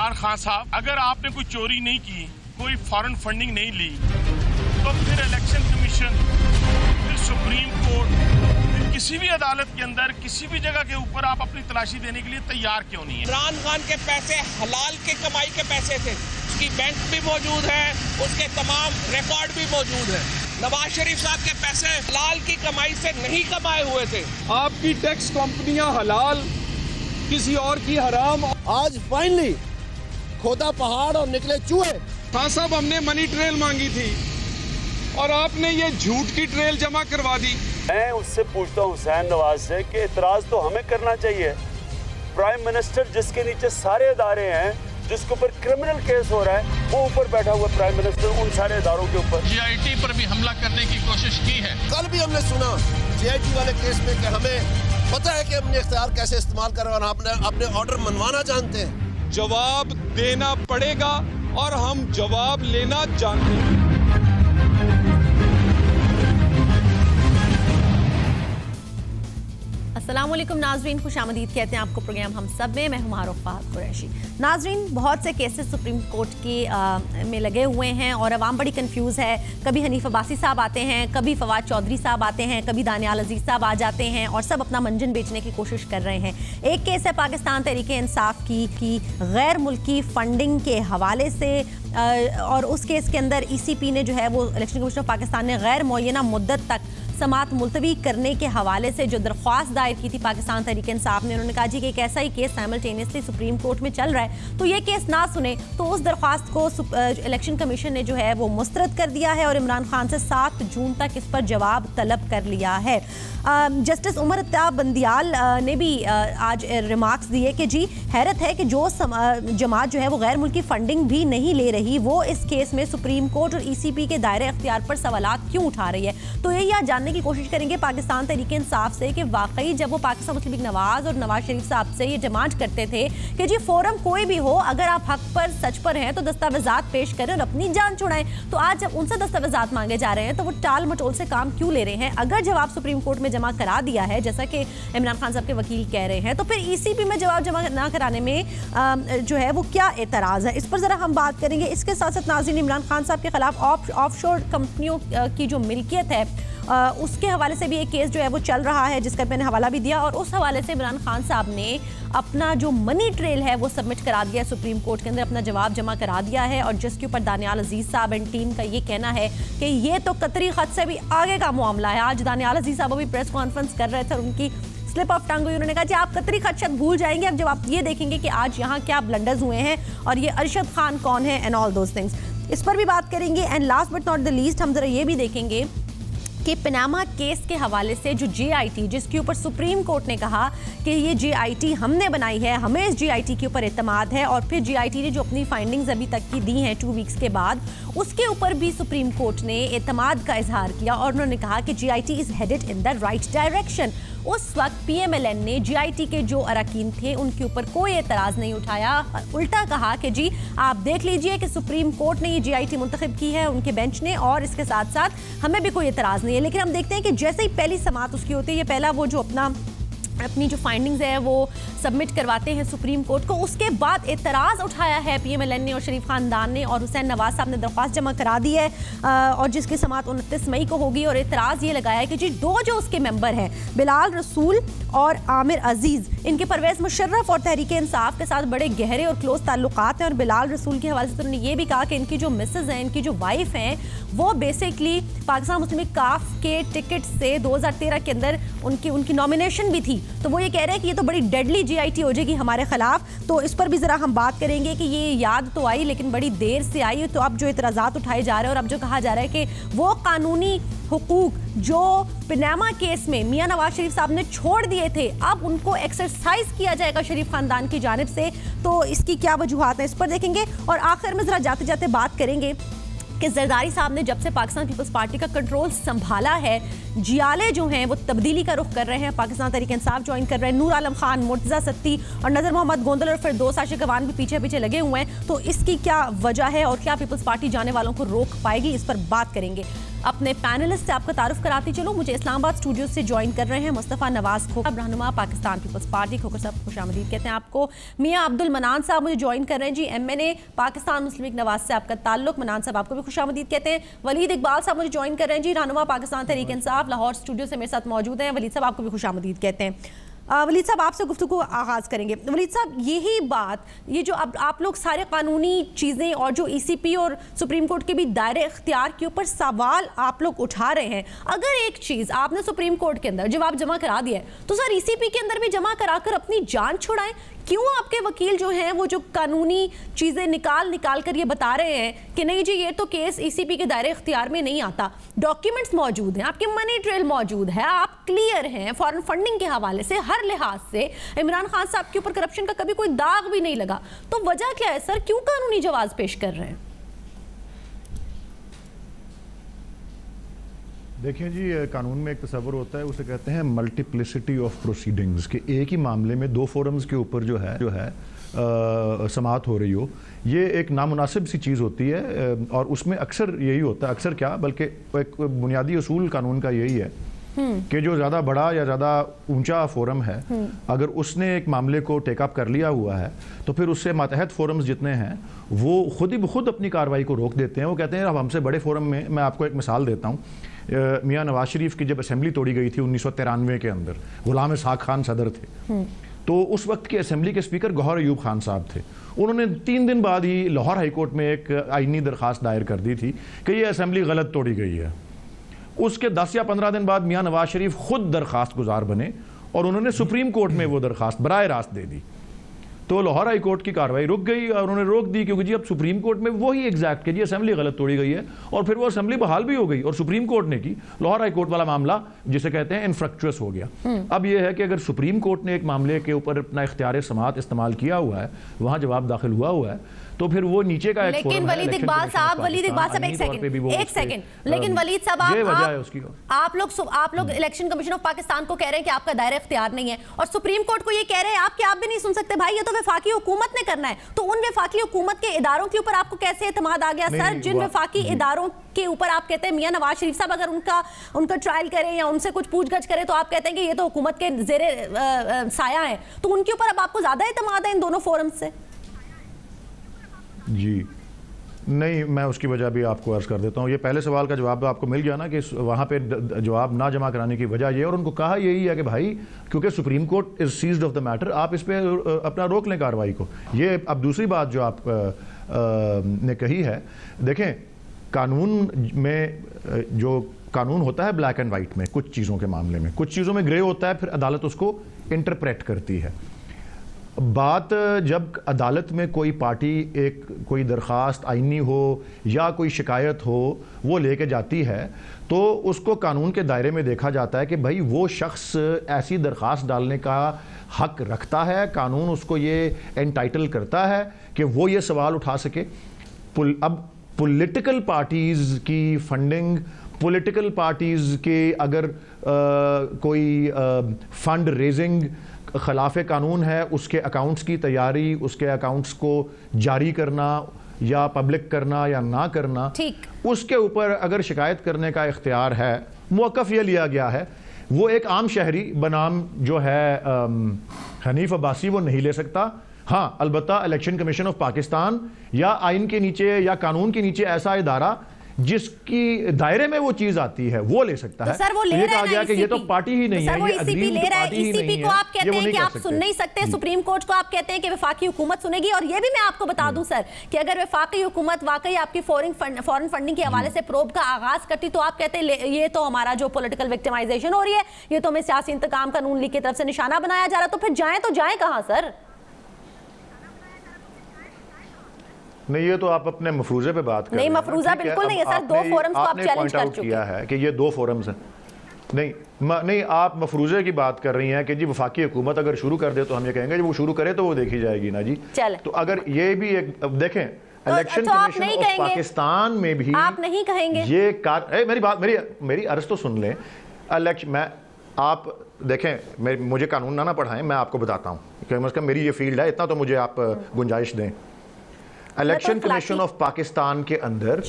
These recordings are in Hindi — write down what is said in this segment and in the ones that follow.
इमरान खान साहब, अगर आपने कोई चोरी नहीं की, कोई फॉरेन फंडिंग नहीं ली, तो फिर इलेक्शन कमीशन, फिर सुप्रीम कोर्ट, फिर किसी भी अदालत के अंदर किसी भी जगह के ऊपर आप अपनी तलाशी देने के लिए तैयार क्यों नहीं है? इमरान खान के पैसे हलाल के कमाई के पैसे थे, उसकी बैंक भी मौजूद है, उसके तमाम रिकॉर्ड भी मौजूद है। नवाज शरीफ साहब के पैसे हलाल की कमाई से नहीं कमाए हुए थे। आपकी टैक्स कंपनियां हलाल, किसी और की हराम। आज फाइनली खोदा पहाड़ और निकले चूहे। खान साहब, हमने मनी ट्रेल मांगी थी और आपने ये झूठ की ट्रेल जमा करवा दी। मैं उससे पूछता हूँ हुसैन नवाज से कि इतराज तो हमें करना चाहिए। प्राइम मिनिस्टर जिसके नीचे सारे इदारे हैं, जिसके ऊपर क्रिमिनल केस हो रहा है, वो ऊपर बैठा हुआ प्राइम मिनिस्टर उन सारे इदारों के ऊपर। GIT पर भी हमला करने की कोशिश की है। कल भी हमने सुना GIT वाले केस में कि हमें पता है कि हमने इख्तियार कैसे इस्तेमाल कर और आपने अपने ऑर्डर मनवाना जानते हैं। जवाब देना पड़ेगा और हम जवाब लेना जानते हैं। अस्सलामुअलैकुम नाजरीन, खुशामदीद कहते हैं आपको प्रोग्राम हम सब में। मैं हूं मारूफ फाहद कुरैशी। नाजरीन, बहुत से केसेस सुप्रीम कोर्ट की में लगे हुए हैं और अवाम बड़ी कंफ्यूज है। कभी हनीफ अब्बासी साहब आते हैं, कभी फवाद चौधरी साहब आते हैं, कभी दानियाल अजीज साहब आ जाते हैं और सब अपना मंजन बेचने की कोशिश कर रहे हैं। एक केस है पाकिस्तान तहरीक इंसाफ की गैर मुल्की फंडिंग के हवाले से, और उस केस के अंदर ECP ने जो है वो इलेक्शन कमीशन ऑफ पाकिस्तान ने गैर मुअय्यना मुद्दत तक समात मुलतवी करने के हवाले से जो दरख्वास्त दायर की थी पाकिस्तान तहरीक इंसाफ ने। उन्होंने कहा जी कि एक ऐसा ही केस साइमल्टेनियसली सुप्रीम कोर्ट में चल रहा है, तो ये केस ना सुने, तो उस दरख्वास्त को इलेक्शन कमीशन ने जो है वो मुस्तरद कर दिया है और इमरान खान से 7 जून तक इस पर जवाब तलब कर लिया है। जस्टिस उमर अत्ताब बंदियाल ने भी आज रिमार्क्स दिए कि जी हैरत है कि जो जमात जो है वो गैर मुल्की फंडिंग भी नहीं ले रही, वो इस केस में सुप्रीम कोर्ट और ECP के दायरे अख्तियार पर सवालात क्यों उठा रही है। तो यही आज जानने की कोशिश करेंगे पाकिस्तान तहरीक इंसाफ से कि वाकई जब वो पाकिस्तान मुस्लिम लीग नवाज और नवाज शरीफ साहब से ये डिमांड करते थे कि जी फोरम कोई भी हो, अगर आप हक पर सच पर हैं तो दस्तावेजात पेश करें और अपनी जान छुड़ाएं, तो आज जब उनसे दस्तावेजात मांगे जा रहे हैं तो वो टाल मटोल से काम क्यों ले रहे हैं? अगर जवाब सुप्रीम कोर्ट में जमा करा दिया है जैसा कि इमरान खान साहब के वकील कह रहे हैं, तो फिर ECP में जवाब जमा ना कराने में जो है वो क्या एतराज है, इस पर जरा हम बात करेंगे। इसके साथ साथ नाज़रीन, इमरान खान साहब के खिलाफ ऑफशोर कंपनियों की जो मिल्कियत है उसके हवाले से भी एक केस जो है वो चल रहा है, जिसका मैंने हवाला भी दिया, और उस हवाले से इमरान खान साहब ने अपना जो मनी ट्रेल है वो सबमिट करा दिया है सुप्रीम कोर्ट के अंदर, अपना जवाब जमा करा दिया है। और जिसके ऊपर दानियाल अजीज साहब एंड टीम का ये कहना है कि ये तो कतरी खत से भी आगे का मामला है। आज दानियाल अजीज साहब अभी प्रेस कॉन्फ्रेंस कर रहे थे और उनकी स्लिप ऑफ टंग हुई। उन्होंने कहा कि आप कतरी खत शायद भूल जाएंगे अब जब आप ये देखेंगे कि आज यहाँ क्या ब्लंडर्स हुए हैं और ये अरशद खान कौन है एंड ऑल दोज थिंग्स, इस पर भी बात करेंगे। And last but not the least, हम जरा ये भी देखेंगे कि पनामा केस के हवाले से जो GIT, जिसके ऊपर सुप्रीम कोर्ट ने कहा कि ये GIT हमने बनाई है, हमें इस GIT के ऊपर एतमाद है, और फिर GIT ने जो अपनी फाइंडिंग्स अभी तक की दी हैं 2 वीक्स के बाद, उसके ऊपर भी सुप्रीम कोर्ट ने एतमाद का इजहार किया और उन्होंने कहा कि GIT is headed in the right direction. उस वक्त PMLN ने GIT के जो अरकान थे उनके ऊपर कोई एतराज़ नहीं उठाया, उल्टा कहा कि जी आप देख लीजिए कि सुप्रीम कोर्ट ने ये GIT मुंतखब की है उनके बेंच ने, और इसके साथ साथ हमें भी कोई एतराज़ नहीं है। लेकिन हम देखते हैं कि जैसे ही पहली समात उसकी होती है, ये पहला वो जो अपनी जो फाइंडिंग्स है वो सबमिट करवाते हैं सुप्रीम कोर्ट को, उसके बाद एतराज़ उठाया है PMLN ने और शरीफ खानदान ने, और हुसैन नवाज साहब ने दरख्वास्त जमा करा दी है और जिसकी समात 29 मई को होगी। और एतराज़ ये लगाया है कि जी 2 जो उसके मेंबर हैं, बिलाल रसूल और आमिर अजीज़, इनके परवेज़ मुशर्रफ और तहरीक इंसाफ के साथ बड़े गहरे और क्लोज ताल्लुकात हैं। और बिलाल रसूल के हवाले से उन्होंने ये भी कहा कि इनकी जो मिसेज हैं, इनकी जो वाइफ हैं, वो बेसिकली पाकिस्तान मुस्लिम लीग काफ के टिकट से 2013 के अंदर उनकी नॉमिनेशन भी थी, तो वो ये कह रहे हैं कि ये तो बड़ी डेडली GIT हो जाएगी हमारे खिलाफ। तो इस पर भी ज़रा हम बात करेंगे कि ये याद तो आई लेकिन बड़ी देर से आई, तो अब जो एतराज़ात उठाए जा रहे हैं और अब जो कहा जा रहा है कि वो कानूनी हुकूक जो पनामा केस में मियां नवाज शरीफ साहब ने छोड़ दिए थे, अब उनको एक्सरसाइज किया जाएगा शरीफ खानदान की जानिब से, तो इसकी क्या वजूहात हैं इस पर देखेंगे। और आखिर में ज़रा जाते जाते बात करेंगे कि जरदारी साहब ने जब से पाकिस्तान पीपल्स पार्टी का कंट्रोल संभाला है, जियाले जो हैं वो तब्दीली का रुख कर रहे हैं, पाकिस्तान तहरीक इंसाफ ज्वाइन कर रहे हैं, नूर आलम खान, मुर्तज़ा सत्ती और नज़र मोहम्मद गोंदल और फिरदौस आशिक गवान भी पीछे पीछे लगे हुए हैं। तो इसकी क्या वजह है और क्या पीपल्स पार्टी जाने वालों को रोक पाएगी, इस पर बात करेंगे। अपने पैनलिस्ट से आपका तारुफ कराती चलूं। मुझे इस्लामाबाद स्टूडियो से ज्वाइन कर रहे हैं मुस्तफ़ा नवाज खोखर, रहनुमा पाकिस्तान पीपल्स पार्टी। खोखर साहब खुशामदीद कहते हैं आपको। मियां अब्दुल मनान साहब मुझे ज्वाइन कर रहे हैं जी, MNA पाकिस्तान मुस्लिम लीग नवाज से आपका ताल्लुक। मनान साहब आपको भी खुशामदीद कहते हैं। वलीद इकबाल साहब मुझे ज्वाइन कर रहे हैं जी, रहनुमा पाकिस्तान तहरीक इंसाफ, लाहौर स्टूडियो से मेरे साथ मौजूद हैं। वलीद साहब आपको भी खुशामदीद कहते हैं। वलीद साहब आपसे गुफ्तगू को आगाज़ करेंगे। वलीद साहब, यही बात, ये जो अब आप लोग सारे कानूनी चीज़ें और जो ECP और सुप्रीम कोर्ट के भी दायरे इख्तियार के ऊपर सवाल आप लोग उठा रहे हैं, अगर एक चीज़ आपने सुप्रीम कोर्ट के अंदर जवाब जमा करा दिया है तो सर ECP के अंदर भी जमा कराकर अपनी जान छुड़ाएं। क्यों आपके वकील जो हैं वो जो कानूनी चीज़ें निकाल कर ये बता रहे हैं कि नहीं जी ये तो केस ECP के दायरे इख्तियार में नहीं आता, डॉक्यूमेंट्स मौजूद हैं, आपके मनी ट्रेल मौजूद है, आप क्लियर हैं, फॉरेन फंडिंग के हवाले से हर लिहाज से इमरान खान साहब के ऊपर करप्शन का कभी कोई दाग भी नहीं लगा, तो वजह क्या है सर, क्यों कानूनी जवाब पेश कर रहे हैं? देखिए जी, कानून में एक तस्वर होता है, उसे कहते हैं मल्टीप्लिसिटी ऑफ प्रोसीडिंग्स, कि एक ही मामले में दो फोरम्स के ऊपर जो है समाअत हो रही हो, ये एक नामुनासिब सी चीज़ होती है। और उसमें अक्सर यही होता है, अक्सर क्या बल्कि एक बुनियादी उसूल कानून का यही है कि जो ज़्यादा बड़ा या ज़्यादा ऊंचा फोरम है, अगर उसने एक मामले को टेकअप कर लिया हुआ है तो फिर उससे मातहत फोरम्स जितने हैं वो खुद ही खुद अपनी कार्रवाई को रोक देते हैं। वो कहते हैं अब हमसे बड़े फोरम में, मैं आपको एक मिसाल देता हूँ, मियां नवाज शरीफ की जब असेंबली तोड़ी गई थी 1993 के अंदर, गुलाम इसहाक खान सदर थे, तो उस वक्त की असेंबली के स्पीकर गौहर अयूब खान साहब थे। उन्होंने 3 दिन बाद ही लाहौर हाई कोर्ट में एक आईनी दरखास्त दायर कर दी थी कि ये असेंबली गलत तोड़ी गई है। उसके 10 या 15 दिन बाद मियां नवाज शरीफ खुद दरखास्त गुजार बने और उन्होंने सुप्रीम कोर्ट में वो दरखास्त बराह रास्त दे दी। तो लाहौर हाई कोर्ट की कार्रवाई रुक गई और उन्होंने रोक दी, क्योंकि जी अब सुप्रीम कोर्ट में वही एग्जैक्ट कि जी असेंबली गलत तोड़ी गई है, और फिर वो असेंबली बहाल भी हो गई और सुप्रीम कोर्ट ने की। लाहौर हाई कोर्ट वाला मामला जिसे कहते हैं इनफ्रक्चुअस हो गया। अब ये है कि अगर सुप्रीम कोर्ट ने एक मामले के ऊपर अपना इख्तियार समाअत इस्तेमाल किया हुआ है, वहां जवाब दाखिल हुआ हुआ है, तो फिर वो नीचे का एक लेकिन वलीद इकबाल साहब एक सेकंड लेकिन वलीद साहब आप लोग इलेक्शन कमीशन ऑफ पाकिस्तान को कह रहे हैं कि आपका दायरा इख्तियार नहीं है, और सुप्रीम कोर्ट को ये कह रहे हैं आप भी नहीं सुन सकते भाई, ये तो वफाकी हुकूमत ने करना है। तो उन वफाकी हुकूमत के इदारों के ऊपर आपको कैसे एतमाद आ गया सर, जिन वफाकी इदारों के ऊपर आप कहते हैं मियां नवाज शरीफ साहब अगर उनका ट्रायल करें या उनसे कुछ पूछगछ करें तो आप कहते हैं कि ये तो हुकूमत के जेरे साया है, तो उनके ऊपर अब आपको ज्यादा एतमाद है इन दोनों फोरम से? जी नहीं, मैं उसकी वजह भी आपको अर्ज कर देता हूँ। ये पहले सवाल का जवाब आपको मिल गया ना कि वहाँ पे जवाब ना जमा कराने की वजह ये, और उनको कहा यही है कि भाई क्योंकि Supreme Court is seized of the matter, आप इस पर अपना रोक लें कार्रवाई को। ये अब दूसरी बात जो आप ने कही है, देखें कानून में जो कानून होता है ब्लैक एंड वाइट में, कुछ चीज़ों के मामले में, कुछ चीज़ों में ग्रे होता है, फिर अदालत उसको इंटरप्रेट करती है। बात जब अदालत में कोई पार्टी कोई दरख्वास्त आईनी हो या कोई शिकायत हो वो लेके जाती है तो उसको कानून के दायरे में देखा जाता है कि भाई वो शख्स ऐसी दरख्वास्त डालने का हक रखता है, कानून उसको ये एंटाइटल करता है कि वो ये सवाल उठा सके। अब पॉलिटिकल पार्टीज़ की फंडिंग, पॉलिटिकल पार्टीज़ के अगर कोई फंड रेजिंग खिलाफ कानून है, उसके अकाउंट्स की तैयारी, उसके अकाउंट्स को जारी करना या पब्लिक करना या ना करना, उसके ऊपर अगर शिकायत करने का इख्तियार है, मौक़िफ़ ये लिया गया है। वो एक आम शहरी बनाम जो है हनीफ अब्बासी वो नहीं ले सकता। हाँ, अलबत्ता इलेक्शन कमीशन ऑफ पाकिस्तान या आइन के नीचे या कानून के नीचे ऐसा इदारा जिसकी दायरे में वो चीज आती है वो ले सकता है। तो सर वो ले रहा है कि ये तो पार्टी ही नहीं है, ये ECP ले रहा है। ECP को आप कहते हैं कि आप सुन नहीं सकते, सुप्रीम कोर्ट को आप कहते हैं कि वफाकी हुकूमत सुनेगी। और ये भी मैं आपको बता दूं सर कि अगर वफाकी हुकूमत वाकई आपकी फॉरेन फंडिंग के हवाले से प्रोब का आगाज करती तो आप कहते हैं ये तो हमारा जो पॉलिटिकल विक्टिमाइजेशन हो रही है, ये तो हमें सियासी इंतकाम कानून लीग की तरफ से निशाना बनाया जा रहा है। तो फिर जाए कहां सर? नहीं, ये तो आप अपने मफरूजे पे बात कर रहे हैं। नहीं, मफरूजा बिल्कुल नहीं है सर, दो फोरम्स को आप चैलेंज कर चुके हैं कि ये दो फोरम्स हैं। नहीं, आप मफरूजे की बात कर रही हैं कि जी वफाकी हुकूमत अगर शुरू कर दे तो हम ये कहेंगे जब वो शुरू करे तो वो देखी जाएगी ना जी। तो अगर ये भी एक देखें इलेक्शन कमीशन ऑफ पाकिस्तान में भी आप नहीं कहेंगे ये मेरी अर्ज तो सुन लें। आप देखें, मुझे कानून ना पढ़ाएं, मैं आपको बताता हूँ, कम से कम मेरी ये फील्ड है, इतना तो मुझे आप गुंजाइश दें। इलेक्शन कमीशन ऑफ पाकिस्तान के अंदर,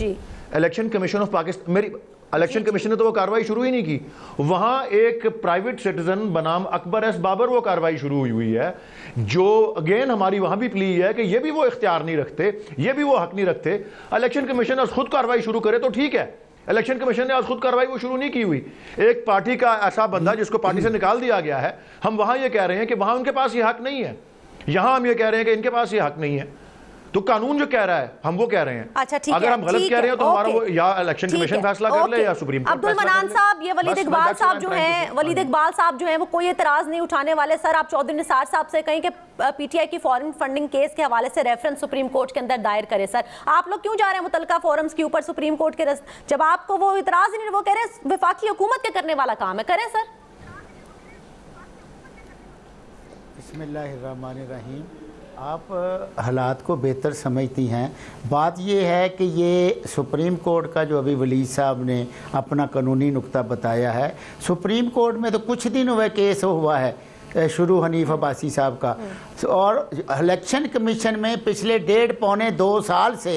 election commission of Pakistan, election commission ने तो वो कार्रवाई शुरू ही नहीं की। वहां एक प्राइवेट सिटीजन बनाम अकबर एस बाबर वो कार्रवाई शुरू हुई है, जो अगेन हमारी वहां भी प्ली है कि ये भी वो इख्तियार नहीं रखते, ये भी वो हक नहीं रखते। इलेक्शन कमीशन आज खुद कार्रवाई शुरू करे तो ठीक है, इलेक्शन कमीशन ने आज खुद कार्रवाई वो शुरू नहीं की हुई। एक पार्टी का ऐसा बंदा जिसको पार्टी से निकाल दिया गया है, हम वहां ये कह रहे हैं कि वहां उनके पास ये हक नहीं है, यहां हम ये कह रहे हैं कि इनके पास ये हक नहीं है। तो कानून जो कह रहा है हम वो कह रहे हैं। अच्छा, ठीक अगर है, हम गलत कह रहे हैं तो हमारा वो या इलेक्शन ठीक कमीशन है, फैसला कर ले या सुप्रीम कोर्ट अब्दुल फैसला मनान कर ले। साहब, ये वलीद बस, इकबाल साहब जो that's हैं, वलीद इकबाल साहब जो हैं, वो कोई एतराज नहीं उठाने वाले। सर, आप चौधरी निसार साहब से कहें कि पीटीआई की फॉरेन फंडिंग केस के हवाले से रेफरेंस सुप्रीम कोर्ट के अंदर दायर करे। सर, आप लोग क्यों जा रहे हैं मुतलका फोरम्स के ऊपर सुप्रीम कोर्ट के जब आपको वो इतराज नहीं, वो कह रहे हैं वफाकी हुकूमत के करने वाला काम है, करें सर। बिस्मिल्लाहिर्रहमानिर्रहीम। आप हालात को बेहतर समझती हैं। बात ये है कि ये सुप्रीम कोर्ट का जो अभी वली साहब ने अपना कानूनी नुक्ता बताया है, सुप्रीम कोर्ट में तो कुछ दिन हुए केस हुआ है शुरू हनीफ अब्बासी साहब का, और इलेक्शन कमीशन में पिछले 1.5-2 साल से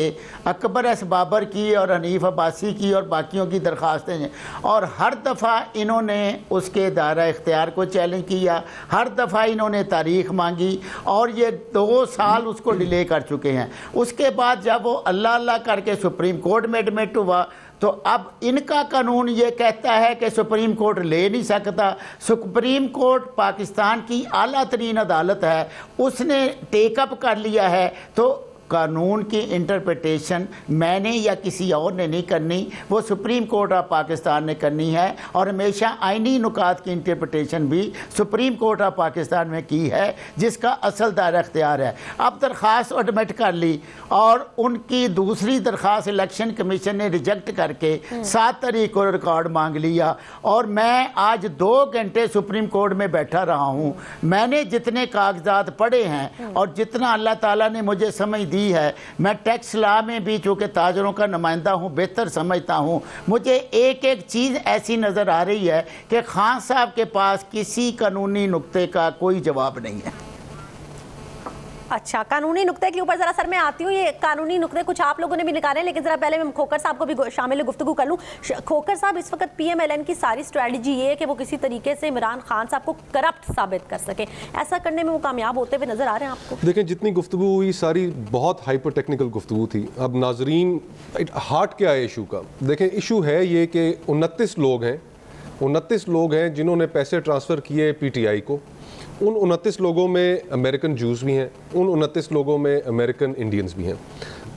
अकबर एस बाबर की और हनीफ अब्बासी की और बाकियों की दरख्वास्तें हैं, और हर दफ़ा इन्होंने उसके दायरा इख्तियार को चैलेंज किया, हर दफ़ा इन्होंने तारीख मांगी, और ये 2 साल उसको डिले कर चुके हैं। उसके बाद जब वो अल्लाह अल्लाह करके सुप्रीम कोर्ट में एडमिट हुआ, तो अब इनका कानून ये कहता है कि सुप्रीम कोर्ट ले नहीं सकता। सुप्रीम कोर्ट पाकिस्तान की आला तरीन अदालत है, उसने टेकअप कर लिया है। तो कानून की इंटरप्रिटेशन मैंने या किसी और ने नहीं करनी, वो सुप्रीम कोर्ट ऑफ पाकिस्तान ने करनी है, और हमेशा आइनी नुकात की इंटरप्रिटेशन भी सुप्रीम कोर्ट ऑफ पाकिस्तान में की है, जिसका असल दायरा इख्तियार है। अब दरख्वास्त एडमिट कर ली, और उनकी दूसरी दरख्वास्त इलेक्शन कमीशन ने रिजेक्ट करके 7 तारीख को रिकॉर्ड मांग लिया, और मैं आज 2 घंटे सुप्रीम कोर्ट में बैठा रहा हूँ। मैंने जितने कागजात पढ़े हैं और जितना अल्लाह ताला ने मुझे समझ दी है, मैं टैक्स लॉ में भी चूँकि ताजरों का नुमाइंदा हूँ बेहतर समझता हूँ, मुझे एक एक चीज़ ऐसी नज़र आ रही है कि खान साहब के पास किसी कानूनी नुक्ते का कोई जवाब नहीं है। अच्छा, कानूनी नुक्ते के ऊपर जरा सर मैं आती हूँ। ये कानूनी नुक्ते कुछ आप लोगों ने भी निकाले, लेकिन जरा पहले मैं खोकर साहब को भी शामिल गुफ्तगू कर लूँ। खोकर साहब, इस वक्त पीएमएलएन की सारी स्ट्रेटजी ये है कि वो किसी तरीके से इमरान खान साहब को करप्ट साबित कर सके, ऐसा करने में वो कामयाब होते हुए नजर आ रहे हैं आपको? देखें, जितनी गुफ्तगू हुई सारी बहुत हाइपर टेक्निकल गुफ्तगू थी। अब नाजरीन, हार्ट क्या है इशू का? देखें, इशू है ये कि 29 लोग हैं जिन्होंने पैसे ट्रांसफ़र किए पीटीआई को। उन 29 लोगों में अमेरिकन जूस भी हैं, उन 29 लोगों में अमेरिकन इंडियंस भी हैं।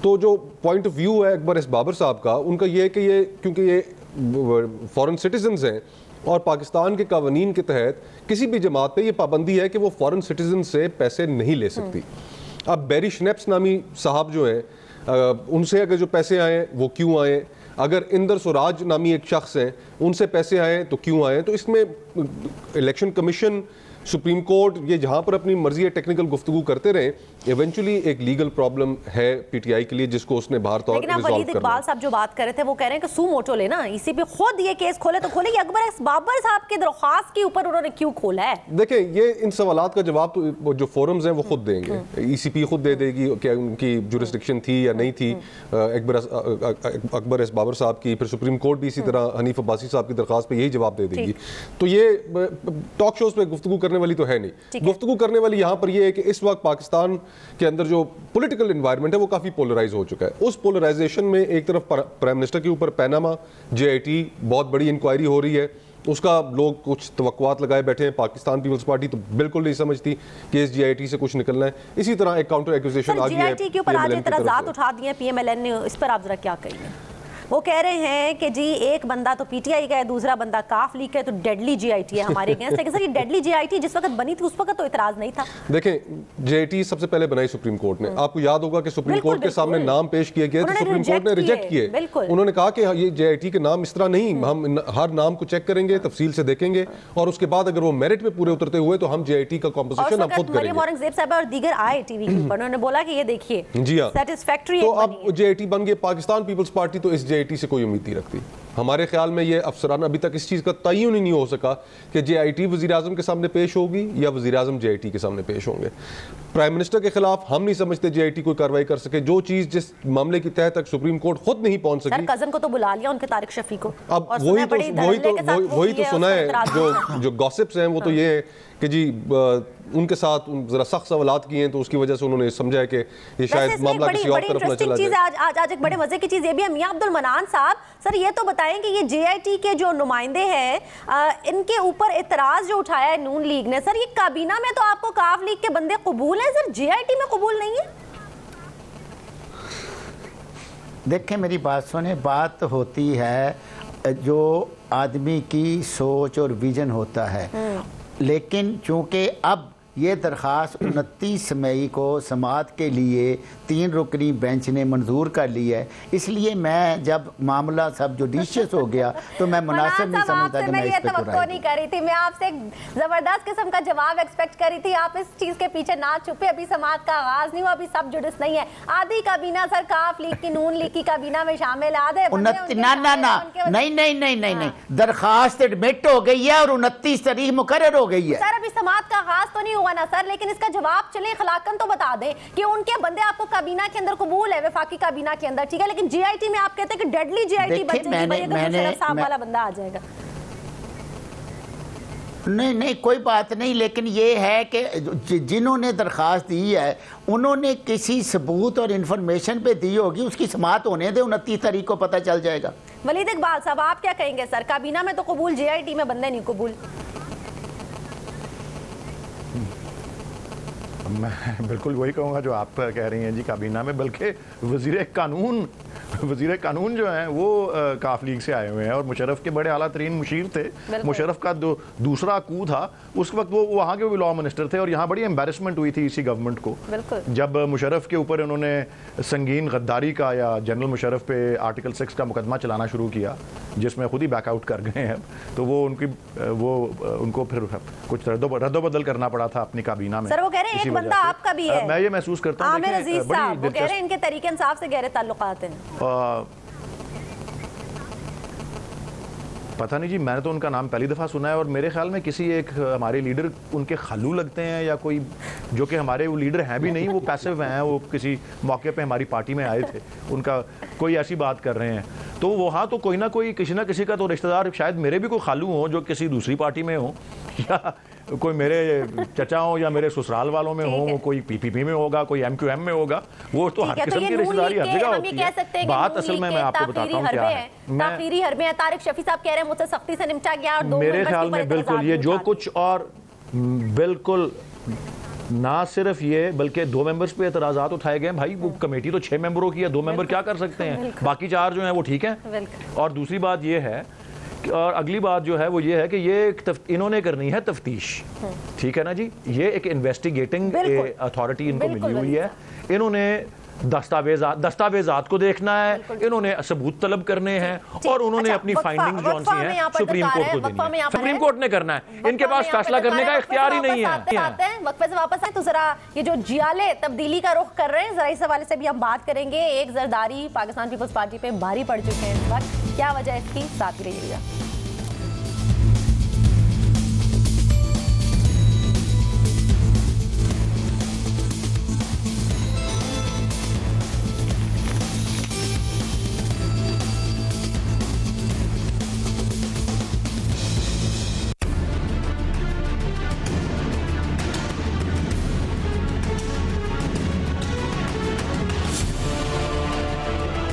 तो जो पॉइंट ऑफ व्यू है अकबर एस बाबर साहब का, उनका ये है कि ये क्योंकि ये फॉरेन सिटीजन्स हैं और पाकिस्तान के कानून के तहत किसी भी जमात पे ये पाबंदी है कि वो फॉरेन सिटीजन से पैसे नहीं ले सकती। अब बैरी स्नैप्स नामी साहब जो हैं, उनसे अगर जो पैसे आए वो क्यों आए, अगर इंदर स्वराज नामी एक शख्स हैं उनसे पैसे आए तो क्यों आए। तो इसमें इलेक्शन कमीशन, सुप्रीम कोर्ट, ये जहाँ पर अपनी मर्जी टेक्निकल गुफ्तगू करते रहे, इवेंचुअली एक लीगल प्रॉब्लम है पीटीआई के लिए, जिसको उसने बाहर तौर पर रिजॉल्व वलीद इकबाल साहब जो बात कर रहे थे वो कह रहे हैं कि सू मोटो लेना, इसी पे खुद ये केस खोले तो खोले कि अकबर एस बाबर साहब के दरख्वास्त के ऊपर उन्होंने क्यों खोला है। देखें, ये इन सवालात का जवाब तो जो फोरम्स हैं वो खुद देंगे, ईसीपी खुद दे देगी क्या उनकी जुरिस्डिक्शन थी या नहीं थी अकबर एस बाबर साहब की, फिर सुप्रीम कोर्ट भी इसी तरह हनीफ अब्बासी साहब की दरख्वास्त पे यही जवाब दे देगी। तो ये टॉक शोज पे गुफ्तगू करने वाली तो है नहीं। गुफ्तगू करने वाली यहाँ पर ये है कि इस वक्त पाकिस्तान के अंदर जो पॉलिटिकल एनवायरनमेंट है वो काफ़ी पोलराइज हो चुका है। उस पोलराइजेशन में एक तरफ प्राइम मिनिस्टर के ऊपर पैनामा JIT बहुत बड़ी इंक्वायरी हो रही है, उसका लोग कुछ तवक्कुआत लगाए बैठे हैं। पाकिस्तान पीपल्स पार्टी तो बिल्कुल नहीं समझती कि इस JIT से कुछ निकलना है। इसी तरह एक काउंटर एक्यूजेशन आ गई है JIT के ऊपर आज एतराज़ात उठा दिए PMLN ने, इस पर आप जरा क्या कहिए? वो कह रहे हैं कि जी एक बंदा तो पीटीआई का है, दूसरा बंदा काफ लीग का है, तो डेडली JIT है हमारे अगेंस्ट। लेकिन सर ये डेडली JIT जिस वक्त बनी थी उस वक्त तो इतराज नहीं था। देखें, JIT सबसे पहले बनाई सुप्रीम कोर्ट ने। आपको याद होगा कि सुप्रीम कोर्ट के सामने नाम पेश किए गए तो सुप्रीम कोर्ट ने रिजेक्ट किए। उन्होंने कहा कि ये JIT के नाम इस तरह नहीं, हम हर नाम को चेक करेंगे, तफसील से देखेंगे, और उसके बाद अगर वो मेरिट पे पूरे उतरते हुए तो हम JIT का कॉम्पोजिशन हम खुद करेंगे। औरंगजेब साहब और दीगर आए टीवी के ऊपर, उन्होंने बोला कि ये देखिए जी हां सैटिस्फैक्टरी। तो अब JIT बन गए। पाकिस्तान पीपल्स पार्टी तो इस JIT से कोई उम्मीद नहीं रखती। हमारे ख्याल में ये अफसराना अभी तक इस चीज़ का तयन ही नहीं हो सका कि JIT वज़ीर आज़म के सामने पेश होगी या वज़ीर आज़म JIT के सामने पेश होंगे। प्राइम मिनिस्टर के खिलाफ हम नहीं समझते JIT कोई कार्रवाई कर सके। जो चीज़ जिस मामले की तह तक सुप्रीम कोर्ट खुद नहीं पहुंच सकी, कजन को तो बुला लिया उनके तारिक शफी को, अब वही तो सुना है। जो गॉसिप्स हैं वो तो ये है कि जी उनके साथ जरा सख्त सवालात किए हैं तो उसकी वजह से उन्होंने समझा है कि ये शायद मामला किसी और तरफ न चला जाए। आज एक बड़े मजे की चीज ये भी है, मियां अब्दुल मनान साहब, सर ये तो बताएं कि ये JIT के जो नुमाइंदे हैं इनके ऊपर एतराज जो उठाया है नून लीग ने, सर ये काबीना में तो आपको काफ लीग के बंदे कबूल हैं, सर JIT में कबूल नहीं है? देखें मेरी बात सुने, बात होती है जो आदमी की सोच और विजन होता है, लेकिन चूंकि अब ये दरख्वास्त 29 मई को समाअत के लिए 3 रुकनी बेंच ने मंजूर कर ली है, इसलिए मैं जब मामला सब जुडिशियस हो गया तो मैं मुनासिब नहीं समझता कि मैं इस पे तवक्को नहीं करी थी, मैं आपसे एक जबरदस्त किस्म का जवाब एक्सपेक्ट करी थी। आप इस चीज के पीछे ना छुपे, अभी समाअत का आगाज नहीं हुआ, अभी सब जुडिस नहीं है। आधी काबीना सर काफ लीग की, नून लीग की काबीना में शामिल, आधे नहीं, दरखास्त एडमिट हो गई है और 29 तारीख मुकर्रर हो गई है। सर अभी समाअत का आगाज तो नहीं हुआ ना सर, लेकिन इसका जवाब चले खलाकन तो बता दें कि उनके बंदे आपको काबीना के अंदर कबूल है, वफाकी काबीना के अंदर, ठीक है, लेकिन JIT में आप कहते हैं कि डेडली JIT बन साहब वाला बंदा आ जाएगा। नहीं कोई बात नहीं, लेकिन ये है कि जिन्होंने दरख्वास्त दी है उन्होंने किसी सबूत और इंफॉर्मेशन पे दी होगी, उसकी समाअत होने दे, 29 तारीख को पता चल जाएगा। वलीद इकबाल साहब आप क्या कहेंगे सर, काबीना में तो कबूल, JIT में बंदे नहीं कबूल? मैं बिल्कुल वही कहूँगा जो आप कह रही हैं जी, काबीना में, बल्कि वज़ीर कानून जो हैं वो काफ लीग से आए हुए हैं और मुशर्रफ के बड़े आला तरीन मुशीर थे। मुशर्रफ का दूसरा कू था उस वक्त, वो वहाँ के भी लॉ मिनिस्टर थे और यहाँ बड़ी एम्बेरसमेंट हुई थी इसी गवर्नमेंट को जब मुशर्रफ के ऊपर उन्होंने संगीन गद्दारी का या जनरल मुशर्रफ पे आर्टिकल 6 का मुकदमा चलाना शुरू किया, जिसमें खुद ही बैकआउट कर गए हैं। तो वो उनको फिर कुछ रद्दोबदल करना पड़ा था अपनी काबीना में। सर वो कह रहे हैं एक बंदा आपका भी है, मैं ये महसूस करता हूँ, आमिर अजीज साहब वो कह रहे हैं इनके तरीके इंसाफ से गहरे ताल्लुकात हैं। पता नहीं जी, मैंने तो उनका नाम पहली दफ़ा सुना है और मेरे ख्याल में किसी एक हमारे लीडर उनके खालू लगते हैं या कोई, जो कि हमारे वो लीडर हैं भी नहीं, वो पैसिव हैं, वो किसी मौके पे हमारी पार्टी में आए थे, उनका कोई ऐसी बात कर रहे हैं। तो वहाँ तो कोई ना कोई किसी ना किसी का तो रिश्तेदार, शायद मेरे भी कोई खालू हो जो किसी दूसरी पार्टी में हो, या कोई मेरे चचा हो या मेरे ससुराल वालों में हो, वो कोई PPP में होगा, कोई MQM में होगा, वो तो हर किस्म की रिश्तेदारी हर जगह होती है। बात असल में मैं आपको बताता हूँ क्या है, ताखीरी हरबे हैं। तारिक शफी साहब कह रहे हैं मुझसे सख्ती से निपटा गया और मेरे ख्याल में बिल्कुल ये जो कुछ, और बिल्कुल ना सिर्फ ये बल्कि 2 मेंबर्स पे एतराज़ात उठाए गए। भाई वो कमेटी तो 6 मेंबरों की है, 2 मेंबर क्या कर सकते हैं, बाकी 4 जो हैं वो ठीक हैं। और दूसरी बात ये है, और अगली बात जो है वो ये है कि ये इन्होंने करनी है तफ्तीश, ठीक है ना जी, ये एक इन्वेस्टिगेटिंग अथॉरिटी इनको मिली हुई है, इन्होंने दस्तावेजात को देखना है, इन्होंने सबूत तलब करने हैं और उन्होंने अपनी फाइंडिंग्स जो सी हैं सुप्रीम कोर्ट को देनी है, सुप्रीम कोर्ट ने करना है, इनके पास फैसला करने का इख्तियार ही नहीं है। वक्फे से वापस आए तो जरा ये जो जियाले तब्दीली का रुख कर रहे हैं, जरा इस हवाले से भी हम बात करेंगे। एक जरदारी पाकिस्तान पीपल्स पार्टी पे भारी पड़ चुके हैं इस वक्त, क्या वजह इसकी, साथ रहिएगा।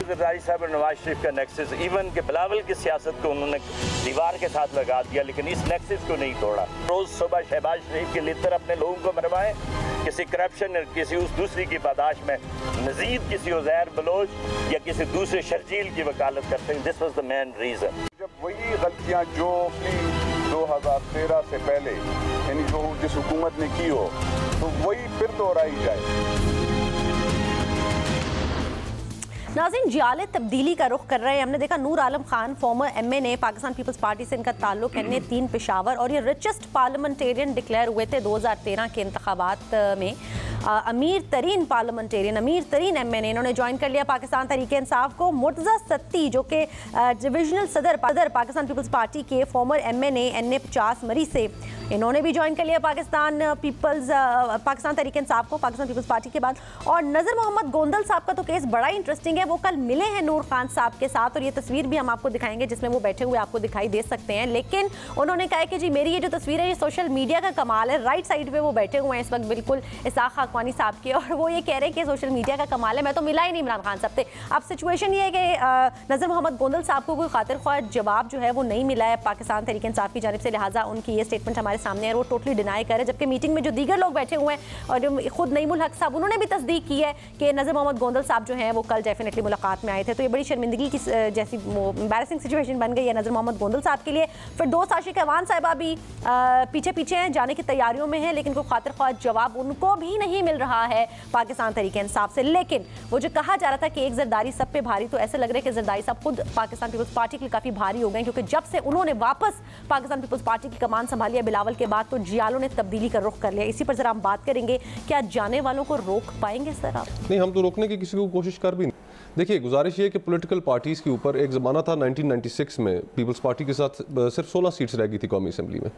जरदारी साहब और नवाज शरीफ का नेक्सस, इवन के बिलावल की सियासत को उन्होंने दीवार के साथ लगा दिया, लेकिन इस नेक्सस को नहीं तोड़ा। रोज सुबह शहबाज शरीफ के लितर अपने लोगों को मरवाएं, किसी करप्शन और किसी उस दूसरी की पादाश में मजीद किसी उज़ैर बलोच या किसी दूसरे शर्जील की वकालत करते हैं। This was the main reason. जब वही गलतियाँ जो 2013 से पहले यानी जो जिस हुकूमत ने की हो तो वही फिर दोहराई जाए। नाज़रीन, जियाले तब्दीली का रुख कर रहे हैं। हमने देखा नूर आलम खान फॉर्मर MA ने पाकिस्तान पीपल्स पार्टी से इनका ताल्लुक NA3 पेशावर और ये रिचेस्ट पार्लियामेंटेरियन डिक्लेयर हुए थे 2013 के इंतखाबात में। अमीर तरीन पार्लियामेंटेरियन, अमीर तरीन MNA, इन्होंने ज्वाइन कर लिया पाकिस्तान तहरीक इंसाफ को। मुर्तज़ा सत्ती जो कि डिविजनल सदर पाकिस्तान पीपल्स पार्टी के फॉर्मर MNA NA 50 मरी से, इन्होंने भी ज्वाइन कर लिया पाकिस्तान तहरीक इंसाफ को पाकिस्तान पीपल्स पार्टी के बाद। और नज़र मोहम्मद गोंदल साहब का तो केस बड़ा इंटरेस्टिंग है, वो कल मिले हैं नूर खान साहब के साथ और ये तस्वीर भी हम आपको दिखाएंगे जिसमें वो बैठे हुए आपको दिखाई दे सकते हैं। लेकिन उन्होंने कहा कि जी मेरी ये जो तस्वीर है ये सोशल मीडिया का कमाल है। राइट साइड पे वो बैठे हुए हैं इस वक्त बिल्कुल इसाक खाकवानी साहब के, और वो ये कह रहे हैं कि सोशल मीडिया का कमाल है, मैं तो मिला ही नहीं इमरान खान साहब से। अब सिचुएशन ये है कि नज़र मोहम्मद गोंदल साहब को कोई खातिर ख्वाह जवाब जो है वो नहीं मिला है पाकिस्तान तहरीक इंसाफ की जानिब से, लिहाजा उनकी ये स्टेटमेंट हमारे सामने है, वो टोटली डिनाई कर रहे हैं। जबकि मीटिंग में जो दीगर लोग बैठे हुए हैं और जो खुद नईमुल हक साहब, उन्होंने भी तस्दीक की है कि नज़र मोहम्मद गोंदल साहब जो हैं वो कल डेफिनेटली मुलाकात में आए थे। तो ये बड़ी शर्मिंदगी की जैसी एम्बैरेसिंग सिचुएशन बन गई है नज़र मोहम्मद गोंदल साहब के लिए। फिर दोस्त आशिक अवान साहिबा भी पीछे पीछे हैं, जाने की तैयारियों में हैं, लेकिन कोई खातिर ख्वाह जवाब उनको भी नहीं मिल रहा है पाकिस्तान तहरीक इंसाफ से। लेकिन वो जो कहा जा रहा था कि एक जरदारी सब पे भारी, तो ऐसे लग रहा है कि जरदारी साहब खुद पाकिस्तान पीपल्स पार्टी के लिए काफ़ी भारी हो गए, क्योंकि जब से उन्होंने वापस पाकिस्तान पीपल्स पार्टी की कमान संभाली है बिलावल के बाद, तो जियालों ने तब्दीली का रुख कर लिया। इसी पर जरा हम बात करेंगे, क्या जाने वालों को रोक पाएंगे सर आप? नहीं, हम तो रोकने की किसी को कोशिश कर भी नहीं। देखिए, गुजारिश ये कि पॉलिटिकल पार्टीज़ के ऊपर एक ज़माना था 1996 में पीपल्स पार्टी के साथ सिर्फ 16 सीट्स रह गई थी कौमी असम्बली में।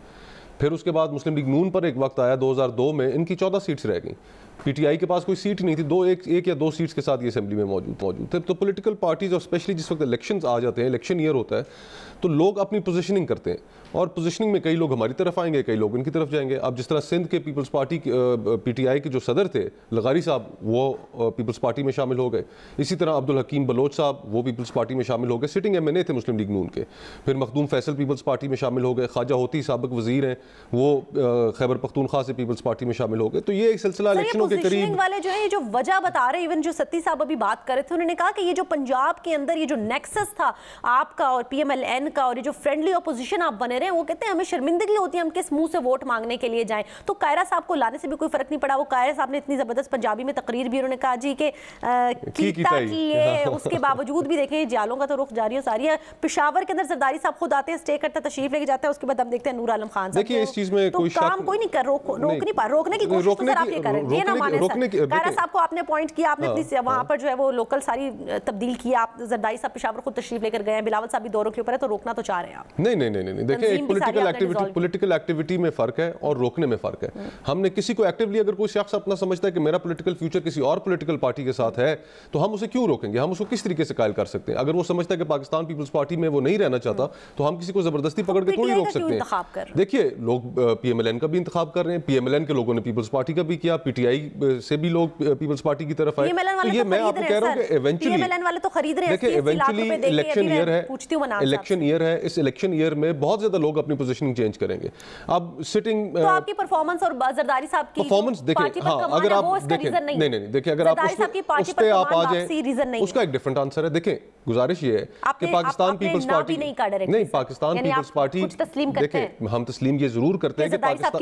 फिर उसके बाद मुस्लिम लीग नून पर एक वक्त आया 2002 में, इनकी 14 सीट्स रह गई। PTI के पास कोई सीट नहीं थी, एक या दो सीट्स के साथ ये असेंबली में मौजूद थे। तो पॉलिटिकल पार्टीज़ और स्पेशली जिस वक्त इलेक्शंस आ जाते हैं, इलेक्शन ईयर होता है, तो लोग अपनी पोजीशनिंग करते हैं, और पोजीशनिंग में कई लोग हमारी तरफ आएंगे, कई लोग इनकी तरफ जाएंगे। अब जिस तरह सिंध के पीपल्स पार्टी PTI के जो सदर थे लगारी साहब, वो पीपल्स पार्टी में शामिल हो गए। इसी तरह अब्दुल हकीम बलोच साहब, वो पीपल्स पार्टी में शामिल हो गए, सिटिंग MNA थे मुस्लिम लीग नून के। फिर मखदूम फैसल पीपल्स पार्टी में शामिल हो गए, ख्वाजा होती साबिक वजीर हैं, वो खैबर पख्तूनख्वा से पीपल्स पार्टी में शामिल हो गए। तो ये एक सिलसिला इलेक्शनों के करीब वाले जो है, जो वजह बता रहे, इवन जो सत्ती साहब अभी बात कर रहे थे, उन्होंने कहा कि ये जो पंजाब के अंदर ये जो नेक्सस था आपका और PMLN का, और ये जो फ्रेंडली ऑपोजिशन आप बने रहे हैं, वो कहते हैं हमें शर्मिंदगी होती है, हम किस मुंह से वोट मांगने के लिए जाएं। तो कायरा साहब को लाने से भी कोई फर्क नहीं पड़ा। वो कायरा साहब ने इतनी जबरदस्त पंजाबी में तकरीर भी उन्होंने कहा जी कि कीता की है, उसके बावजूद भी देखें जालों का तो रुख जारी सारी है। पेशावर के अंदर जरदारी साहब खुद आते हैं, स्टे करते हैं, तशरीफ लेके जाते हैं, उसके बाद हम देखते हैं नूर आलम खान साहब। देखिए, इस चीज में कोई काम कोई नहीं कर, रोकने की कोशिश तो आप ये कर रहे हैं, ये ना माने सर। कायरा साहब को आपने पॉइंट किया, आपने अपनी वहां पर जो है वो लोकल सारी तब्दील किया, आप जरदारी साहब पेशावर खुद तशरीफ लेकर गए हैं, बिलावल साहब भी दौरों के ऊपर है, तो रोकना तो चाह रहे हैं आप? नहीं, देखिए, पॉलिटिकल एक्टिविटी में फर्क है और रोकने में फर्क है। हमने किसी को एक्टिवली, अगर कोई शख्स अपना समझता है कि मेरा पॉलिटिकल फ्यूचर किसी और पॉलिटिकल पार्टी के साथ है, तो हम उसे क्यों रोकेंगे? हम उसको किस तरीके से कायल कर सकते हैं? अगर वो समझता है कि पाकिस्तान पीपल्स पार्टी में वो नहीं रहना चाहता, तो हम किसी को जबरदस्ती पकड़ के थोड़ी रोक सकते हैं। देखिए, लोग PMLN का भी इंतखाब कर रहे हैं, PMLN के लोगों ने पीपल्स पार्टी का भी किया, PTI से भी लोग पीपल्स पार्टी की तरफ आए। तो ये मैं आपको कह रहा हूं कि इवेंचुअली इलेक्शन ईयर है, इलेक्शन ईयर है, इस इलेक्शन ईयर में बहुत ज्यादा लोग अपनी पोजीशनिंग चेंज करेंगे। अब सिटिंग तो आपकी परफॉर्मेंस और जरदारी साहब की परफॉर्मेंस देखिए, हाँ, अगर आप देखें, नहीं, देखिए, अगर आप उस पे आप आ जाए, उसका एक डिफरेंट आंसर है। देखिए, गुजारिश ये है कि पाकिस्तान पीपल्स पार्टी नहीं, पाकिस्तान पीपल्स पार्टी, देखिए, हम तस्लीम ये जरूर करते हैं कि पाकिस्तान,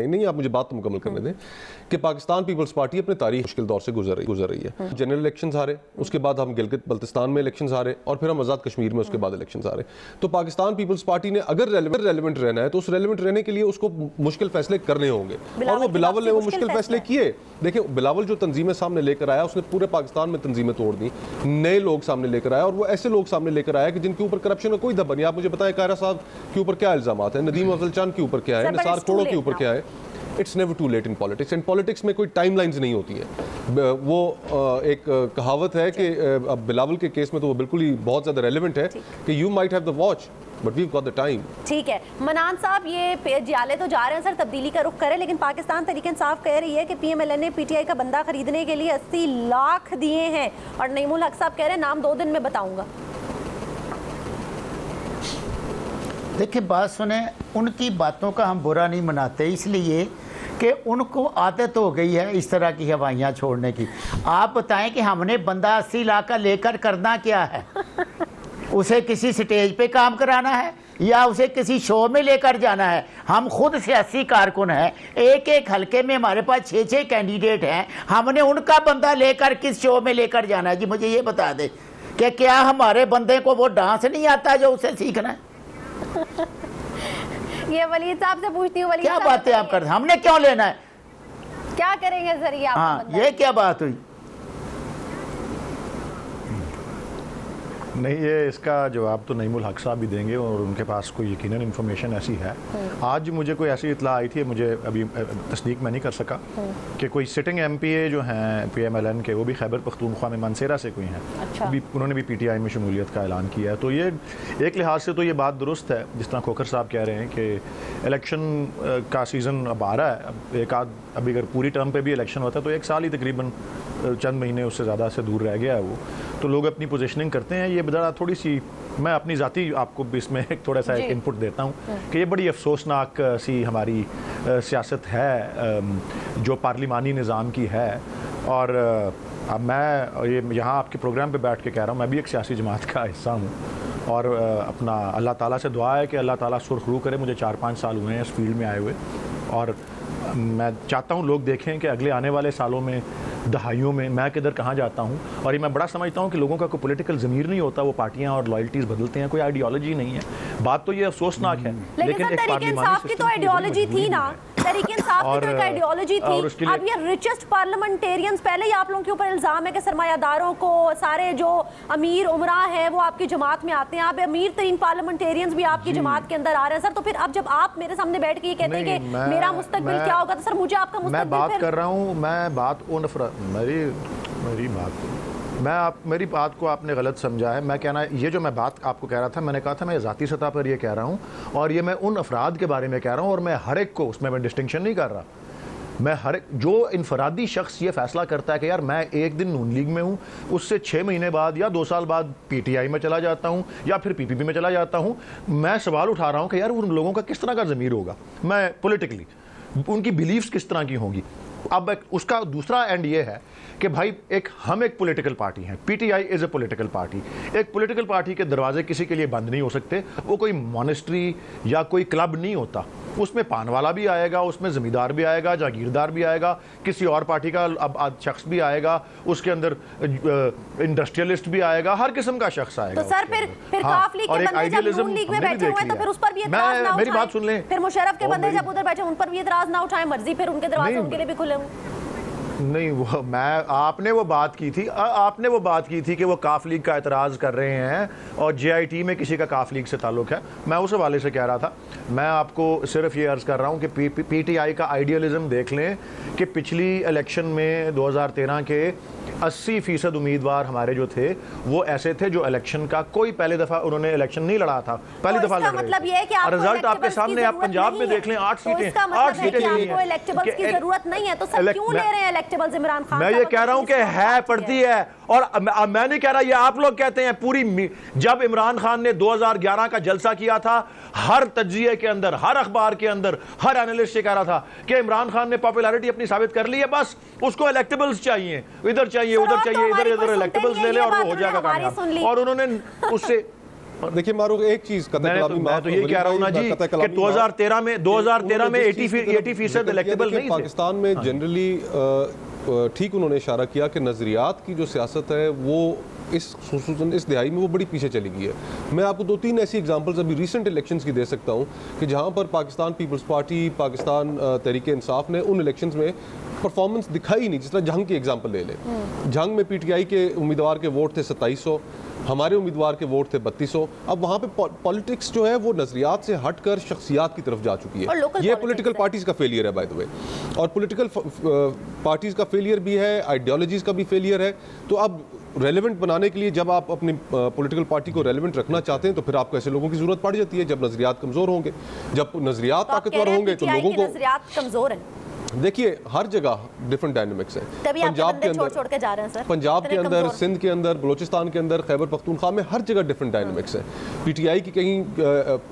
नहीं, आप मुझे बात तो मुकम्मल करने दें, कि पाकिस्तान पीपल्स पार्टी अपने तारीख मुश्किल दौर से गुजर रही है। जनरल इलेक्शंस हारे, उसके बाद हम गिलगित बल्तिस्तान में इलेक्शंस हारे, और फिर हम आज़ाद कश्मीर में उसके बाद इलेक्शंस हारे। तो पाकिस्तान पीपल्स पार्टी ने अगर रेलेवेंट रहना है, तो उस रेलेवेंट रहने के लिए उसको मुश्किल फैसले करने होंगे, और वो बिलावल ने वो मुश्किल फैसले किए। देखिए, बिलावल जो तंजीमें सामने लेकर आया, उसने पूरे पाकिस्तान में तंजीमें तोड़ दी, नए लोग सामने लेकर आया, और वो ऐसे लोग सामने लेकर आया कि जिनके ऊपर करप्शन का कोई धब्बा नहीं। आप मुझे बताएं, कायरा साहब के ऊपर क्या इल्जामात है, नदीम अफजल चांद के ऊपर क्या है, निसार खोड़ो के ऊपर क्या है। It's never too late in politics, and politics में कोई टाइमलाइंस नहीं होती है। वो एक कहावत है कि अब बिलावल के केस में तो वो बिल्कुल ही बहुत ज़्यादा रेलेवेंट है कि you might have the watch but we got the time. ठीक है, मनान साहब, ये जियाले तो जा रहे हैं सर, तब्दीली का रुख करें, लेकिन पाकिस्तान तहरीक इंसाफ कह रही है कि PMLN ने PTI का बंदा खरीदने के लिए 80 लाख दिए हैं, और नईमुल हक साहब कह रहे हैं नाम 2 दिन में बताऊंगा। देखिए, बात सुने, उनकी बातों का हम बुरा नहीं मनाते, इसलिए कि उनको आदत हो गई है इस तरह की हवाइयाँ छोड़ने की। आप बताएं कि हमने बंदा 80 लाख का लेकर करना क्या है? उसे किसी स्टेज पे काम कराना है या उसे किसी शो में लेकर जाना है? हम खुद सियासी कारकुन हैं, एक हलके में हमारे पास 6 कैंडिडेट हैं, हमने उनका बंदा लेकर किस शो में लेकर जाना है? जी मुझे ये बता दे कि क्या हमारे बंदे को वो डांस नहीं आता जो उसे सीखना है? ये वलीद साहब से पूछती हूँ, क्या बातें आप करते हैं? हमने क्यों लेना है? क्या करेंगे सर ये? हाँ, ये क्या बात हुई? नहीं, ये इसका जवाब तो नईमुल हक साहब भी देंगे और उनके पास कोई यकीनन इन्फॉर्मेशन ऐसी है। आज मुझे कोई ऐसी इतला आई थी, मुझे अभी तस्दीक मैं नहीं कर सका, कि कोई सिटिंग MPA जो हैं PMLN के, वो भी खैबर पख्तूनख्वा में मानसेरा से कोई हैं। अच्छा। उन्होंने भी PTI में शमूलियत का ऐलान किया है। तो ये एक लिहाज से तो ये बात दुरुस्त है, जिस तरह खोखर साहब कह रहे हैं कि इलेक्शन का सीज़न अब आ रहा है। अब एक आध, अभी अगर पूरी टर्म पे भी इलेक्शन होता है तो 1 साल ही तकरीबन, चंद महीने उससे ज़्यादा से दूर रह गया है वो। तो लोग अपनी पोजीशनिंग करते हैं। ये बड़ा थोड़ी सी, मैं अपनी ज़ाती आपको भी इसमें एक थोड़ा सा एक इनपुट देता हूँ कि ये बड़ी अफसोसनाक सी हमारी सियासत है जो पार्लिमानी निज़ाम की है। और अब मैं ये यहाँ आपके प्रोग्राम पे बैठ के कह रहा हूँ, मैं भी एक सियासी जमात का हिस्सा हूँ और अपना अल्लाह ताला से दुआ है कि अल्लाह ताला सुरखरू करे। मुझे 4-5 साल हुए हैं इस फील्ड में आए हुए, और मैं चाहता हूँ लोग देखें कि अगले आने वाले सालों में, दहाइयों में मैं किधर कहाँ जाता हूँ। और ये मैं बड़ा समझता हूँ कि लोगों का कोई पॉलिटिकल ज़मीर नहीं होता, वो पार्टियाँ और लॉयल्टीज़ बदलते हैं, कोई आइडियोलॉजी नहीं है। बात तो ये अफसोसनाक है, लेकिन एक तहरीक-ए-इंसाफ की तो आइडियोलॉजी थी ना, तहरीक-ए-इंसाफ की तो एक आइडियोलॉजी थी। अब ये रिचेस्ट पार्लियामेंटेरियंस, पहले ही आप लोगों के ऊपर इल्ज़ाम है कि सरमायादारों को, सारे जो अमीर उमरा हैं वो आपकी जमात में आते हैं। आप अमीर तरीन पार्लियामेंटेरियंस भी आपकी जमात के अंदर आ रहे हैं सर। तो फिर अब जब आप मेरे सामने बैठ के ये कहते हैं कि मेरा मुस्तकबिल क्या होगा, तो सर मुझे आपका मुस्तकबिल, मैं बात कर रहा हूँ, मैं बात मेरी बात को आपने गलत समझा है। मैं कहना, ये जो मैं बात आपको कह रहा था, मैंने कहा था मैं ज़ाती सतह पर ये कह रहा हूँ, और ये मैं उन अफराद के बारे में कह रहा हूँ, और मैं हर एक को, उसमें मैं डिस्टिंक्शन नहीं कर रहा। मैं हर एक जो इनफरादी शख्स ये फैसला करता है कि यार मैं एक दिन नून लीग में हूँ, उससे 6 महीने बाद या 2 साल बाद PTI में चला जाता हूँ या फिर PPP में चला जाता हूँ, मैं सवाल उठा रहा हूँ कि यार उन लोगों का किस तरह का ज़मीर होगा, मैं पॉलिटिकली उनकी बिलीफ्स किस तरह की होंगी। अब उसका दूसरा एंड ये है कि भाई हम एक पॉलिटिकल पार्टी हैं, PTI is a political party. एक पॉलिटिकल पार्टी के दरवाजे किसी के लिए बंद नहीं हो सकते। वो कोई मॉनेस्ट्री या कोई क्लब नहीं होता, उसमें पान वाला भी आएगा, उसमें ज़मींदार भी आएगा, जागीरदार भी आएगा, किसी और पार्टी का अब शख्स भी आएगा, उसके अंदर इंडस्ट्रियलिस्ट भी आएगा, हर किस्म का शख्स आएगा। तो सर फिर काफ लीग के बंदे जब नून लीग में बैठे हुए हैं तो फिर उस पर भी एतराज ना उठाएं। मेरी बात सुन लें। फिर मुशर्रफ के बंदे जब उधर बैठे उन पर भी एतराज ना उठाएं, मर्जी फिर उनके दरवाजे उनके लिए भी खुले हों। नहीं, वो आपने वो बात की थी कि वो काफ लीग का एतराज़ कर रहे हैं और JIT में किसी का काफ लीग से ताल्लुक़ है। मैं उस हवाले से कह रहा था। मैं आपको सिर्फ ये अर्ज़ कर रहा हूँ कि PTI का आइडियलिज़म देख लें कि पिछली इलेक्शन में 2013 के 80% उम्मीदवार हमारे जो थे वो ऐसे थे जो इलेक्शन का कोई पहले दफ़ा उन्होंने इलेक्शन नहीं लड़ा था, पहली दफ़ा लड़ रहे थे। और रिजल्ट आपके सामने, आप पंजाब में देख लें, 8 सीटें की जरूरत नहीं है, तो सर क्यों ले रहे हैं इलेक्टेबल्स इमरान खान? मैं ये कह रहा हूँ कि है, पड़ती है। और मैं नहीं कह रहा, ये आप लोग कहते हैं पूरी। जब इमरान खान ने 2011 का जलसा किया था, हर तज्जिए के अंदर, हर अखबार के अंदर, हर एनालिस्ट ये कह रहा था कि इमरान खान ने पॉपुलैरिटी अपनी साबित कर ली है, बस उसको इलेक्टेबल्स चाहिए, इधर चाहिए, उधर चाहिए, इधर इलेक्टेबल्स ले ले और वो हो जाएगा कामयाब। और उन्होंने उससे देखिए मारूफ, एक चीज मैं तो यही कह रहा हूँ ना जी कि 2013 में 80% इलेक्टेबल नहीं थे। पाकिस्तान में जनरली ठीक उन्होंने इशारा किया कि नज़रियात की जो सियासत है वो इस दिहाई में वो बड़ी पीछे चली गई है। मैं आपको 2-3 ऐसी एग्जांपल्स अभी रिसेंट इलेक्शंस की दे सकता हूँ कि जहाँ पर पाकिस्तान पीपल्स पार्टी, पाकिस्तान तहरीक इंसाफ ने उन इलेक्शंस में परफॉर्मेंस दिखाई नहीं। जिस तरह जंग की एग्जांपल ले लें, जंग में PTI के उम्मीदवार के वोट थे 2700, हमारे उम्मीदवार के वोट थे 3200। अब वहाँ पे पॉलिटिक्स जो है वो नज़रियात से हटकर शख्सियात की तरफ जा चुकी है। ये पॉलिटिकल पार्टीज़ का फेलियर है बाय द वे, और पॉलिटिकल पार्टीज़ का फेलियर भी है, आइडियोलॉजीज़ का भी फेलियर है। तो अब रेलेवेंट बनाने के लिए जब आप अपनी पॉलिटिकल पार्टी को रेलेवेंट रखना चाहते हैं तो फिर आपको ऐसे लोगों की जरूरत पड़ जाती है। जब नज़रियात कमज़ोर होंगे, जब नज़रियात ताकतवर होंगे तो लोगों को नज़रियात कमज़ोर हैं। देखिए हर जगह डिफरेंट डायनामिक्स हैं। पंजाब के अंदर छोड़ के जा रहे हैं सर, पंजाब के अंदर, सिंध के अंदर, बलोचिस्तान के अंदर, खैबर पख्तूनख्वा में हर जगह डिफरेंट डायनामिक्स हैं। PTI की कहीं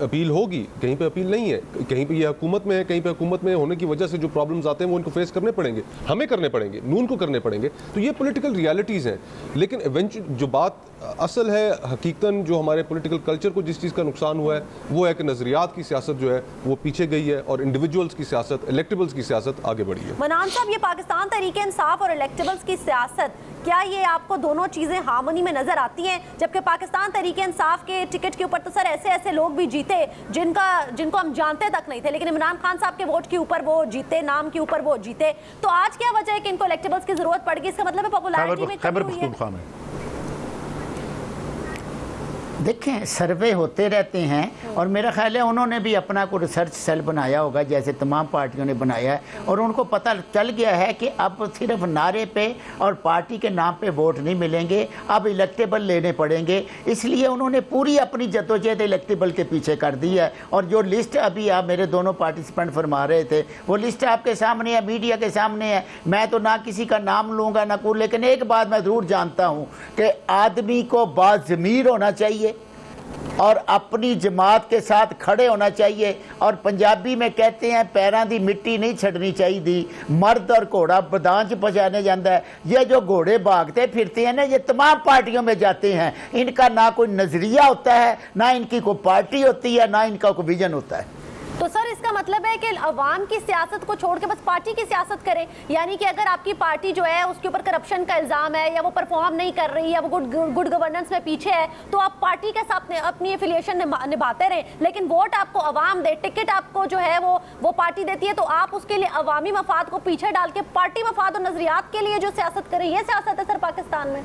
अपील होगी, कहीं पे अपील नहीं है, कहीं पे ये हुकूमत में है, कहीं पे हुकूमत में होने की वजह से जो प्रॉब्लम्स आते हैं वो इनको फेस करने पड़ेंगे, हमें करने पड़ेंगे, नून को करने पड़ेंगे। तो ये पॉलिटिकल रियलिटीज़ हैं। लेकिन इवेंचुअली जो बात असल है, हकीकतन जो हमारे पॉलिटिकल कल्चर को जिस चीज़ का नुकसान हुआ है वो है कि नज़रियात की सियासत जो है वो पीछे गई है और इंडिविजुअल्स की सियासत, इलेक्टेबल्स की सियासत आगे बढ़ी है। मनान साहब, ये पाकिस्तान तहरीक इंसाफ और इलेक्टेबल्स की सियासत, क्या ये आपको दोनों चीज़ें हार्मनी में नजर आती हैं? जबकि पाकिस्तान तहरीक इंसाफ के टिकट के ऊपर तो सर ऐसे ऐसे लोग भी जीते जिनको हम जानते तक नहीं थे, लेकिन इमरान खान साहब के वोट के ऊपर वो जीते, नाम के ऊपर वो जीते। तो आज क्या वजह है कि इनको इलेक्टेबल्स की जरूरत पड़ गई? इसका मतलब है पॉपुलैरिटी में कमी हुई है। देखें, सर्वे होते रहते हैं और मेरा ख्याल है उन्होंने भी अपना कोई रिसर्च सेल बनाया होगा, जैसे तमाम पार्टियों ने बनाया है, और उनको पता चल गया है कि अब सिर्फ नारे पे और पार्टी के नाम पे वोट नहीं मिलेंगे, अब इलेक्टेबल लेने पड़ेंगे। इसलिए उन्होंने पूरी अपनी जद्दोजहद इलेक्टेबल के पीछे कर दी है। और जो लिस्ट अभी आप मेरे दोनों पार्टिसिपेंट फरमा रहे थे, वो लिस्ट आपके सामने है, मीडिया के सामने है। मैं तो ना किसी का नाम लूँगा ना कुछ, लेकिन एक बात मैं ज़रूर जानता हूँ कि आदमी को बाज़मीर होना चाहिए और अपनी जमात के साथ खड़े होना चाहिए। और पंजाबी में कहते हैं पैरां दी मिट्टी नहीं छड़नी चाहिए, मर्द और घोड़ा बदांच बजाने जाता है। ये जो घोड़े भागते फिरते हैं ना, ये तमाम पार्टियों में जाते हैं, इनका ना कोई नजरिया होता है, ना इनकी कोई पार्टी होती है, ना इनका कोई विजन होता है। तो सर इसका मतलब है कि अवाम की सियासत को छोड़ के बस पार्टी की सियासत करें, यानी कि अगर आपकी पार्टी जो है उसके ऊपर करप्शन का इल्ज़ाम है, या वो परफॉर्म नहीं कर रही, या वो गुड गवर्नेंस में पीछे है, तो आप पार्टी के साथ अपनी एफिलिएशन निभाते रहें। लेकिन वोट आपको अवाम दे, टिकट आपको जो है वो पार्टी देती है, तो आप उसके लिए अवामी मफाद को पीछे डाल के पार्टी मफाद और नजरियात के लिए जो सियासत करें, ये सियासत है सर पाकिस्तान में।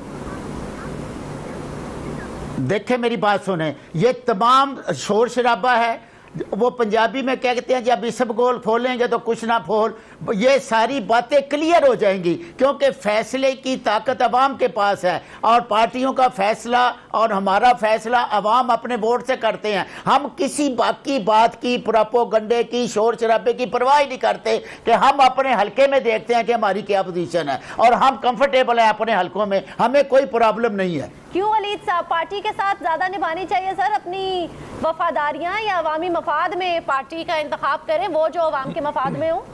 देखें, मेरी बात सुने, ये तमाम शोर शराबा है, वो पंजाबी में कहते हैं जब इसब गोल खोलेंगे तो कुछ ना फोल, ये सारी बातें क्लियर हो जाएंगी, क्योंकि फैसले की ताकत अवाम के पास है और पार्टियों का फैसला और हमारा फैसला अवाम अपने वोट से करते हैं। हम किसी बाकी बात की, प्रोपेगेंडे की, शोर शराबे की परवाह नहीं करते कि हम अपने हल्के में देखते हैं कि हमारी क्या पोजीशन है और हम कंफर्टेबल हैं अपने हल्कों में, हमें कोई प्रॉब्लम नहीं है। क्यों वलीद साहब, पार्टी के साथ ज़्यादा निभानी चाहिए सर अपनी वफादारियाँ, या अवामी मफाद में पार्टी का इंतखाब करें वो जो अवाम के मफाद में हो?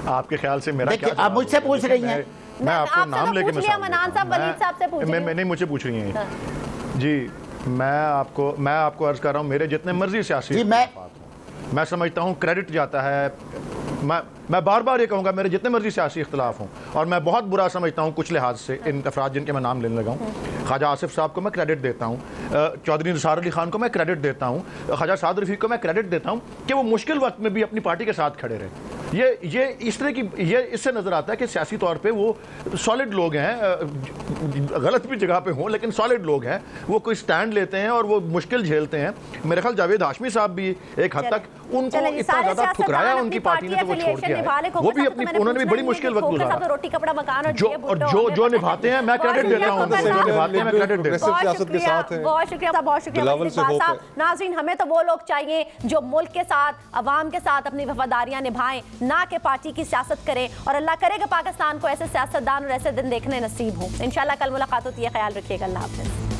आपके ख्याल से मेरा क्या? आप मुझसे पूछ रही हैं, मैं आपको नाम लेके मनान साहब वलीद साहब से पूछ रही नहीं, मुझे पूछ रही हैं जी। मैं आपको अर्ज कर रहा हूँ, मेरे जितने मर्जी सियासी मैं समझता हूँ क्रेडिट जाता है। मैं बार बार ये कहूँगा, मेरे जितने मर्जी सियासी इख्तलाफ हों, और मैं बहुत बुरा समझता हूँ कुछ लिहाज से इन अफराद जिनके मैं नाम लेने लगा हूँ। ख्वाजा आसिफ साहब को मैं क्रेडिट देता हूँ, चौधरी निसार अली खान को मैं क्रेडिट देता हूँ, ख्वाजा साद रफ़ीक को मैं क्रेडिट देता हूँ कि वो मुश्किल वक्त में भी अपनी पार्टी के साथ खड़े रहे। ये इस तरह की, ये इससे नज़र आता है कि सियासी तौर पे वो सॉलिड लोग हैं, गलत भी जगह पे हों लेकिन सॉलिड लोग हैं, वो कोई स्टैंड लेते हैं और वो मुश्किल झेलते हैं। मेरे ख्याल जावेद हाशमी साहब भी एक हद तक उनको इतना ज़्यादा ठुकराया उनकी पार्टी ने, तो वो छोड़ के आए। वो भी अपनी, उन्होंने भी बड़ी मुश्किल वक्त गुजारा। रोटी कपड़ा मकान और जो निभाते हैं, मैं क्रेडिट देता हूं, निभाते हैं, मैं क्रेडिट देता हूं। बहुत शुक्रिया, बहुत शुक्रिया। नाज़रीन, हमें तो वो लोग चाहिए जो मुल्क के साथ, अवाम के साथ अपनी वफादारियां निभाएं, ना कि पार्टी की सियासत करें। और अल्लाह करेगा पाकिस्तान को ऐसे सियासतदान और ऐसे दिन देखने नसीब हो। इंशाल्लाह कल मुलाकात होती है, ख्याल रखिएगा, अल्लाह हाफ़िज़।